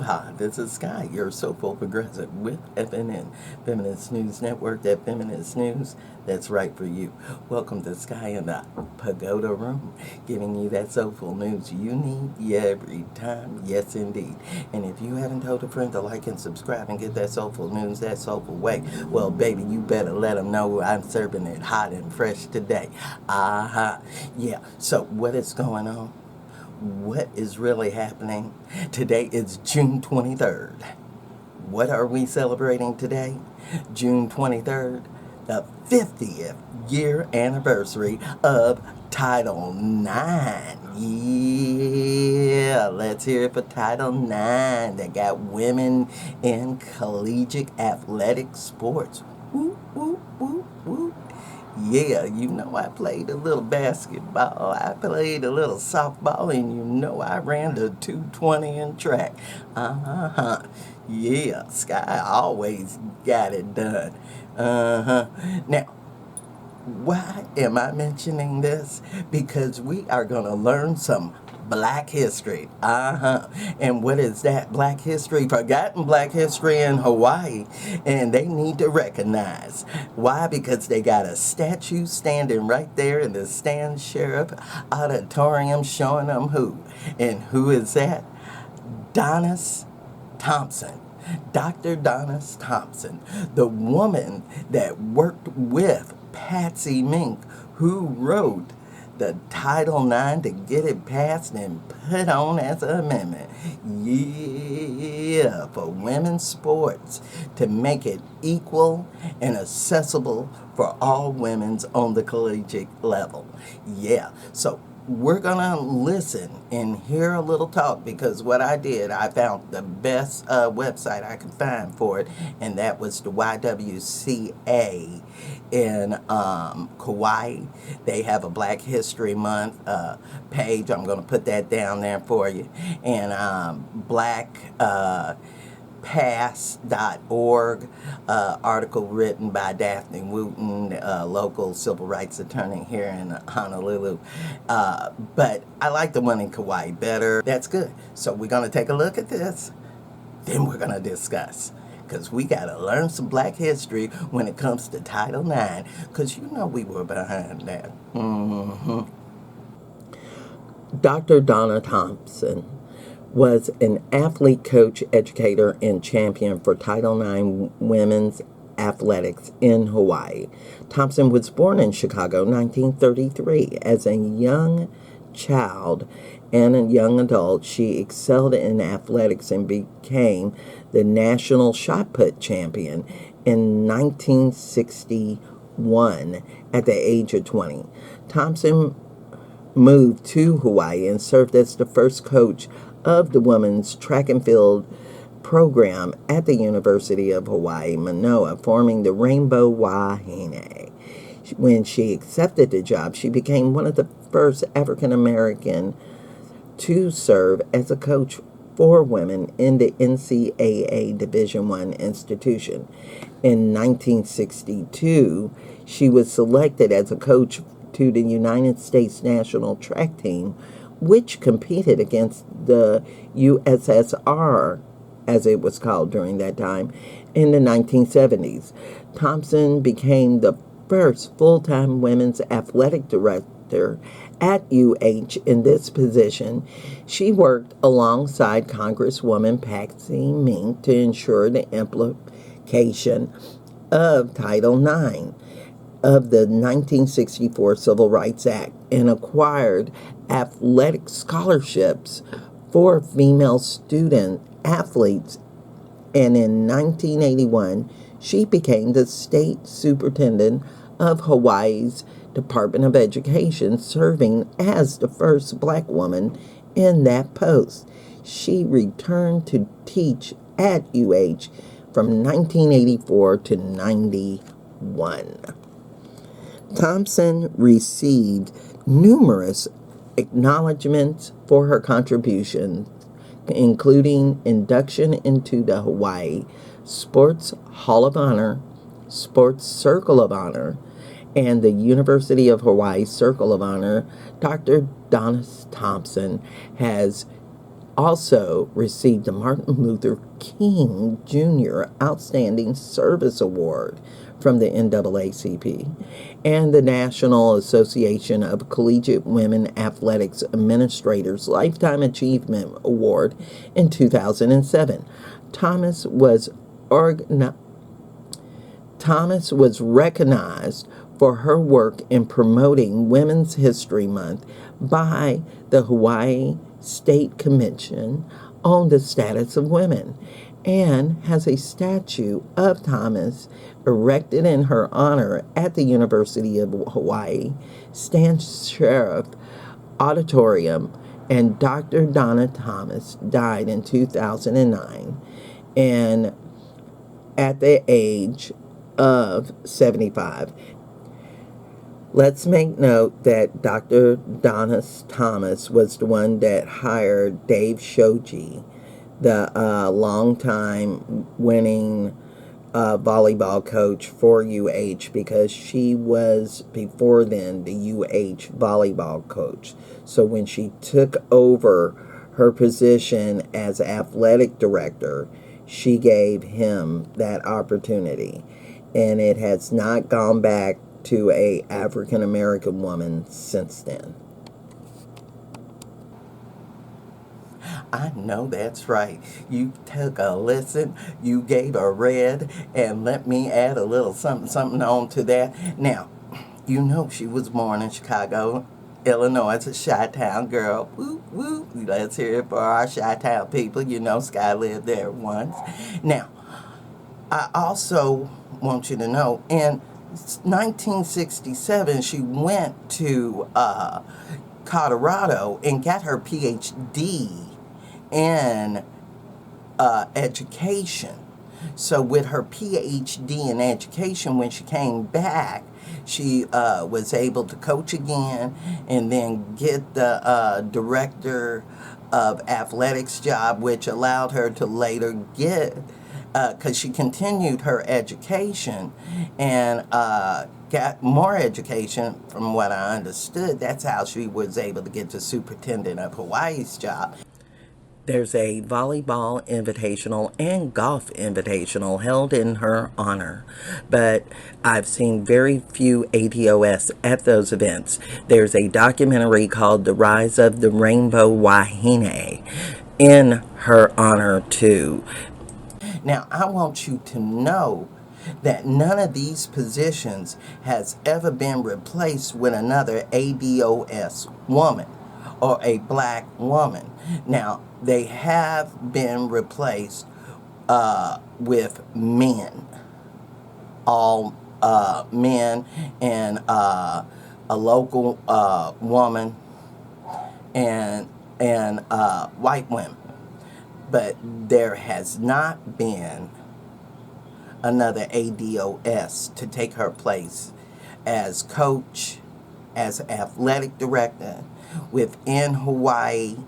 Aloha, this is Skye, your Soulful Progressive with FNN, Feminist News Network, that feminist news that's right for you. Welcome to Skye in the Pagoda Room, giving you that soulful news you need every time, yes indeed. And if you haven't told a friend to like and subscribe and get that soulful news that soulful way, well baby, you better let them know I'm serving it hot and fresh today. Yeah, so what is going on? What is really happening? Today is June 23rd. What are we celebrating today? June 23rd, the 50th year anniversary of Title IX. Yeah, let's hear it for Title IX. They got women in collegiate athletic sports. Woo, woo, woo, woo. Yeah, you know I played a little basketball, I played a little softball, and you know I ran the 220 in track. Yeah, Skye always got it done. Now, why am I mentioning this? Because we are going to learn some Black history. And what is that? Black history, forgotten Black history in Hawaii. And they need to recognize. Why? Because they got a statue standing right there in the Stan Sheriff Auditorium showing them who. And who is that? Donnis Thompson. Dr. Donnis Thompson, the woman that worked with Patsy Mink, who wrote the Title IX to get it passed and put on as an amendment. Yeah, for women's sports, to make it equal and accessible for all women's on the collegiate level. Yeah, so we're going to listen and hear a little talk, because what I did, I found the best website I could find for it, and that was the YWCA in Kauai. They have a Black History Month page. I'm going to put that down there for you. And blackpass.org, article written by Daphne Wooten, local civil rights attorney here in Honolulu. But I like the one in Kauai better. That's good. So we're going to take a look at this. Then we're going to discuss. Because we got to learn some Black history when it comes to Title IX. Because you know we were behind that. Dr. Donnie Thompson was an athlete, coach, educator, and champion for Title IX women's athletics in Hawaii. Thompson was born in Chicago, 1933. As a young child and a young adult, she excelled in athletics and became the national shot put champion in 1961 at the age of 20. Thompson moved to Hawaii and served as the first coach of the women's track and field program at the University of Hawaii, Manoa, forming the Rainbow Wahine. When she accepted the job, she became one of the first African American to serve as a coach for women in the NCAA Division I institution. In 1962, she was selected as a coach to the United States national track team, which competed against the USSR, as it was called during that time, in the 1970s. Thompson became the first full-time women's athletic director at UH. In this position, she worked alongside Congresswoman Patsy Mink to ensure the implementation of Title IX of the 1964 Civil Rights Act and acquired athletic scholarships for female student athletes. And in 1981, she became the state superintendent of Hawaii's Department of Education, serving as the first Black woman in that post. She returned to teach at UH from 1984 to 91. Thompson received numerous acknowledgments for her contributions, including induction into the Hawaii Sports Hall of Honor, Sports Circle of Honor, and the University of Hawaii Circle of Honor. Dr. Donnis Thompson has also received the Martin Luther King Jr. Outstanding Service Award from the NAACP and the National Association of Collegiate Women Athletics Administrators Lifetime Achievement Award in 2007. Thomas was recognized for her work in promoting Women's History Month by the Hawaii State Convention on the Status of Women and has a statue of Thomas erected in her honor at the University of Hawaii Stan Sheriff Auditorium. And Dr. Donnie Thomas died in 2009 and at the age of 75. Let's make note that Dr. Donnis Thomas was the one that hired Dave Shoji, the longtime winning volleyball coach for UH, because she was before then the UH volleyball coach. So when she took over her position as athletic director, she gave him that opportunity. And it has not gone back to a African American woman since then. I know that's right. You took a listen, you gave a read, and let me add a little something on to that. Now, you know she was born in Chicago, Illinois. It's a Chi-Town girl. Woo, woo. Let's hear it for our Chi-Town people. You know Skye lived there once. Now, I also want you to know, in 1967, she went to Colorado and got her PhD in education. So with her PhD in education, when she came back, she was able to coach again and then get the director of athletics job, which allowed her to later get, because she continued her education and got more education. From what I understood, that's how she was able to get the superintendent of Hawaii's job. There's a volleyball invitational and golf invitational held in her honor, but I've seen very few ADOS at those events. There's a documentary called The Rise of the Rainbow Wahine in her honor too. Now, I want you to know that none of these positions has ever been replaced with another ADOS woman or a black woman. Now, they have been replaced with men, all men, and a local woman and white women. But there has not been another ADOS to take her place as coach, as athletic director within Hawaii,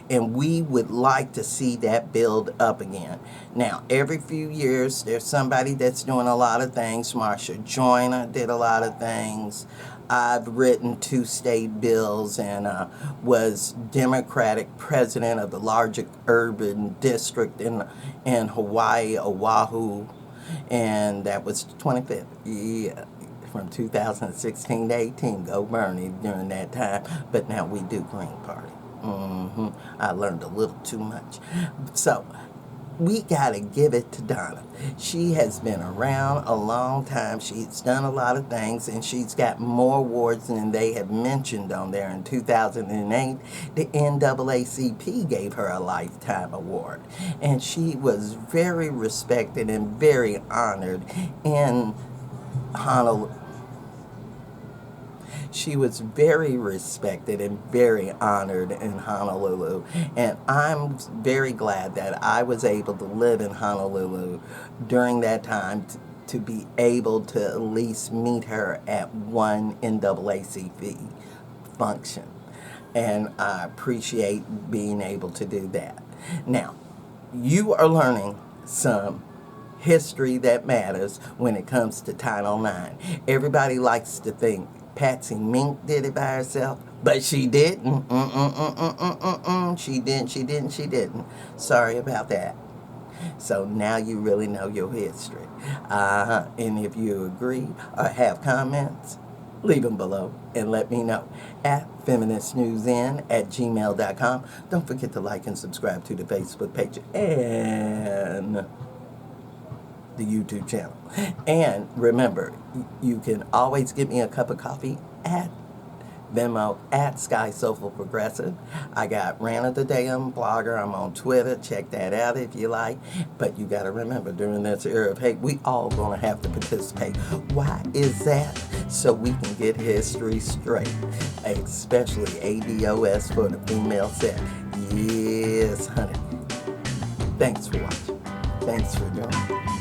and we would like to see that build up again. Now, every few years, there's somebody that's doing a lot of things. Marsha Joyner did a lot of things. I've written 2 state bills and was Democratic president of the largest urban district in Hawaii, Oahu, and that was 25th. Yeah. From 2016 to 18, go Bernie during that time. But now we do Green Party. I learned a little too much. So we got to give it to Donna. She has been around a long time. She's done a lot of things, and she's got more awards than they have mentioned on there. In 2008, the NAACP gave her a Lifetime Award, and she was very respected and very honored in Honolulu. She was very respected and very honored in Honolulu, and I'm very glad that I was able to live in Honolulu during that time to be able to at least meet her at one NAACP function, and I appreciate being able to do that. Now, you are learning some history that matters when it comes to Title IX. Everybody likes to think Patsy Mink did it by herself. But she didn't. She didn't. Sorry about that. So now you really know your history. And if you agree or have comments, leave them below and let me know at FeministNewsN@gmail.com. Don't forget to like and subscribe to the Facebook page and the YouTube channel. And remember, you can always get me a cup of coffee at Venmo at SkyeSoulfulProgressive. I got Rant of the Day on Blogger. I'm on Twitter. Check that out if you like. But you got to remember, during this era of hate, we all going to have to participate. Why is that? So we can get history straight. Especially ADOS for the female set. Yes, honey. Thanks for watching. Thanks for joining.